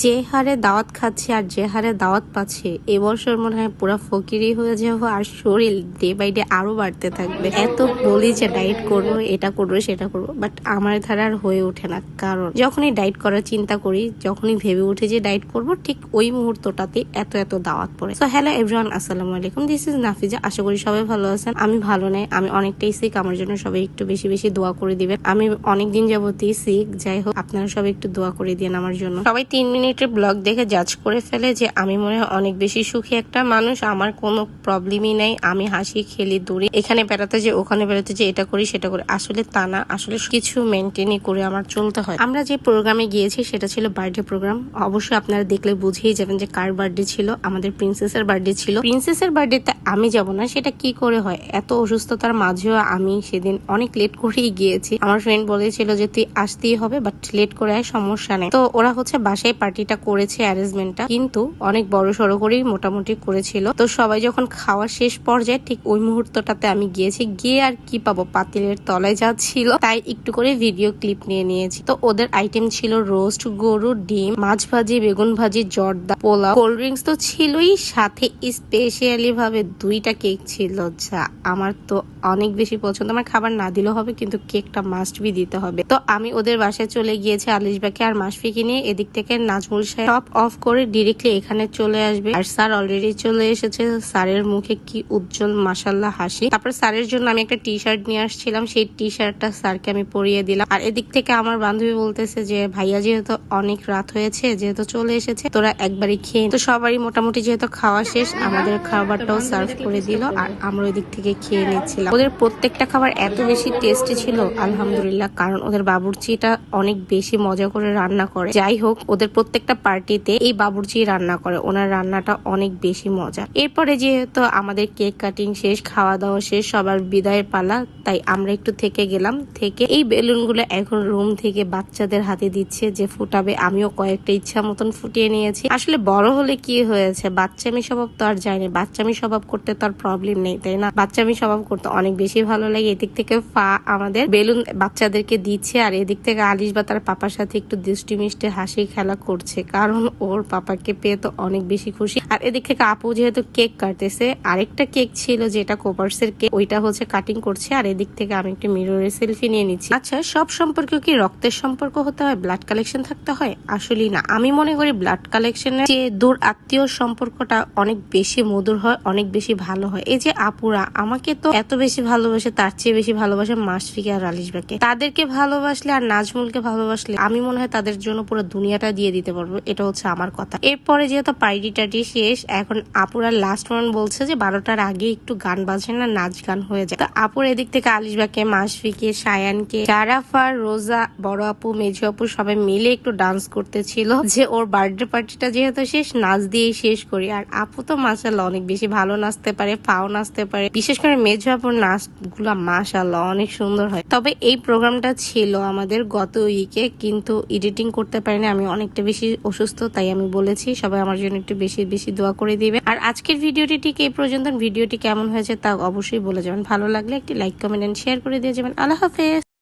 যে হারে দাওয়াত খাচ্ছে আর যে হারে দাওয়াত পাচ্ছে এবছর মনে হয় পুরো ফকিরই হয়ে যাবো আর শরীর ডে বাই ডে আরো বাড়তে থাকবে। এত বলি যে ডায়েট করবো, এটা করবো, সেটা করবো, বাট আমার ধারা আর হয়ে ওঠে না। কারণ যখনই ডায়েট করার চিন্তা করি, যখনই ভেবে উঠে যে ডায়েট করবো, ঠিক ওই মুহূর্তটাতে এত এত দাওয়াত পড়ে। সো হ্যালো এভরিওয়ান, আসসালামু আলাইকুম, দিস ইজ নাফিজা। আশা করি সবাই ভালো আছেন। আমি ভালো নেই, আমি অনেকটাই সিক। আমার জন্য সবাই একটু বেশি বেশি দোয়া করে দিবেন। আমি অনেকদিন যাবতই সিক, যাই হোক আপনারা সবাই একটু দোয়া করে দিন আমার জন্য। সবাই 3 মিনিটের ব্লগ দেখে জাজ করে ফেলে যে আমি মনে হয় অনেক বেশি সুখী একটা মানুষ, আমার কোনো প্রবলেমই নাই, আমি হাসি খেলি দৌড়ি, এখানে বেড়াতে যে ওখানে বেড়াতে যে, এটা করি সেটা করি। আসলে তা না, আসলে কিছু মেনটেনই করে আমার চলতে হয়। আমরা যে প্রোগ্রামে গিয়েছি সেটা ছিল বার্থডে প্রোগ্রাম। অবশ্যই আপনারা দেখলে বুঝেই যাবেন যে কার বার্থডে ছিল। আমাদের প্রিন্সেসের বার্থডে ছিল। প্রিন্সেসের বার্থডেতে আমি যাব না, সেটা কি করে হয়? এত অসুস্থতার মাঝেও আমি সেদিন অনেক লেট করেই গিয়েছি। আমার ফ্রেন্ড বলেছিল যে তুই আসতেই হবে, বাট লেট করে আয়, সমস্যা নেই। তো ওরা হচ্ছে বাসায় পার্টিটা করেছে, অ্যারেঞ্জমেন্টটা কিন্তু অনেক বড় সড়ো করেই মোটামুটি করেছিল। তো সবাই যখন খাওয়া শেষ পর্যায়ে ঠিক ওই মুহূর্তটাতে আমি গিয়েছি। গিয়ে আর কি পাবো, পাতিলের তলায় যা ছিল তাই একটু করে ভিডিও ক্লিপ নিয়ে নিয়েছি। তো ওদের আইটেম ছিল রোস্ট, গরু, ডিম, মাছ ভাজি, বেগুন ভাজি, জর্দা, পোলাও, কোল্ড ড্রিঙ্কস তো ছিলই, সাথে স্পেশালি ভাবে 2টা কেক ছিল, যা আমার তো অনেক বেশি পছন্দ। আমার খাবার না দিলেও হবে, কিন্তু কেকটা মাস্ট বি দিতে হবে। তো আমি ওদের বাসায় চলে গিয়েছি আলিশবাকে আর মাশফিকে নিয়ে। এদিক থেকে নাজমুল সাহেব টপ অফ করে ডিরেক্টলি এখানে চলে আসবে। আর স্যার অলরেডি চলে এসেছে। স্যারের মুখে কি উজ্জ্বল মাশাল্লাহ হাসি। তারপর স্যারের জন্য আমি একটা টি শার্ট নিয়ে আসছিলাম, সেই টি শার্টটা স্যারকে আমি পরিয়ে দিলাম। আর এদিক থেকে আমার বান্ধবী বলতেছে যে ভাইয়া যেহেতু অনেক রাত হয়েছে, যেহেতু চলে এসেছে, তোরা একবারই খেয়ে। তো সবারই মোটামুটি যেহেতু খাওয়া শেষ, আমাদের খাবারটাও সার্ভ করে দিল আর আমরা ওই দিক থেকে খেয়ে নিচ্ছিলাম। ওদের প্রত্যেকটা খাবার এত বেশি টেস্টি ছিল আলহামদুলিল্লাহ, কারণ ওদের বাবুর্চিটা অনেক বেশি মজা করে রান্না করে। যাই হোক, ওদের প্রত্যেকটা পার্টিতে এই বাবুর্চি রান্না করে, ওনার রান্নাটা অনেক বেশি মজা। এরপরে যেহেতু আমাদের কেক কাটিং শেষ, খাওয়া দাওয়া শেষ, সবার বিদায়ের পালা, তাই আমরা একটু থেকে গেলাম। থেকে এই বেলুনগুলো এখন রুম থেকে বাচ্চাদের হাতে দিচ্ছে যে ফুটাবে। আমিও কয়েকটা ইচ্ছা মতন ফুটিয়ে নিয়েছি। আসলে বড় হলে কি হয়েছে, বাচ্চামি স্বভাব তো আর যায়নি। বাচ্চামি স্বভাব করতে তো আর প্রবলেম নেই, তাই না? বাচ্চামি স্বভাব করতে অনেক বেশি ভালো লাগে। এদিক থেকে ফা আমাদের বেলুন বাচ্চাদেরকে দিচ্ছে, আর এদিক থেকে আলিশ বা তার পাপার সাথে একটু দৃষ্টি মিষ্টি হাসি খেলা করছে, কারণ ওর পাপাকে পেয়ে তো অনেক বেশি খুশি। আর এদিক থেকে আপু যেহেতু কেক কাটতেছে, আরেকটা কেক ছিল যেটা কোপার্সের কেক, ওইটা হচ্ছে কাটিং করছে। আর এদিক থেকে আমি একটু মিররের সেলফি নিয়ে নিচ্ছি। আচ্ছা, সব সম্পর্ক কি রক্তের সম্পর্ক হতে হয়, ব্লাড কালেকশন থাকতে হয়? আসলেই না। আমি মনে করি ব্লাড কালেকশনের যে দূর আত্মীয় সম্পর্কটা অনেক বেশি মধুর হয়, অনেক বেশি ভালো হয়। এই যে আপুরা আমাকে তো এত বেশি ভালোবাসে, তার চেয়ে বেশি ভালোবাসে মাশফিকে আর আলিশবাকে। তাদেরকে ভালোবাসলে আর নাজমুলকে ভালোবাসলে আমি মনে হয় তাদের জন্য পুরো দুনিয়াটা দিয়ে দিতে পারবো। এটা হচ্ছে আমার কথা। এরপরে যেহেতু পার্টি টাটি শেষ, এখন আপুরা লাস্ট ওয়ান বলছে যে 12টার আগে একটু গান বাজে না, নাচ গান হয়ে যায়। তো আপুর এদিক থেকে আলিশবাকে, মাশফিকে, সায়ানকে, জারাফার, রোজা, বড় আপু, মেজু আপু সবাই মিলে একটু ডান্স করতেছিল, যে ওর বার্থডে পার্টিটা যেহেতু শেষ, নাচ দিয়েই শেষ করি। আর আপু তো মাশাআল্লাহ অনেক বেশি ভালো নাচতে পারে, ফাও নাচতে পারে। বিশেষ করে মেজু আপুর নাচ গুলা মাশাআল্লাহ অনেক সুন্দর হয়। তবে এই প্রোগ্রামটা ছিল আমাদের গত উইকে, কিন্তু এডিটিং করতে পারিনি, আমি অনেকটা বেশি অসুস্থ, তাই আমি বলেছি সবাই আমার জন্য একটু বেশি বেশি দোয়া করে দিবে। আর আজকের ভিডিওটি ঠিক এই পর্যন্ত। ভিডিওটি কেমন হয়েছে তা অবশ্যই বলে যাবেন। ভালো লাগলে একটি লাইক, কমেন্ট এন্ড শেয়ার করে দিয়ে যাবেন। আল্লাহ হাফেজ।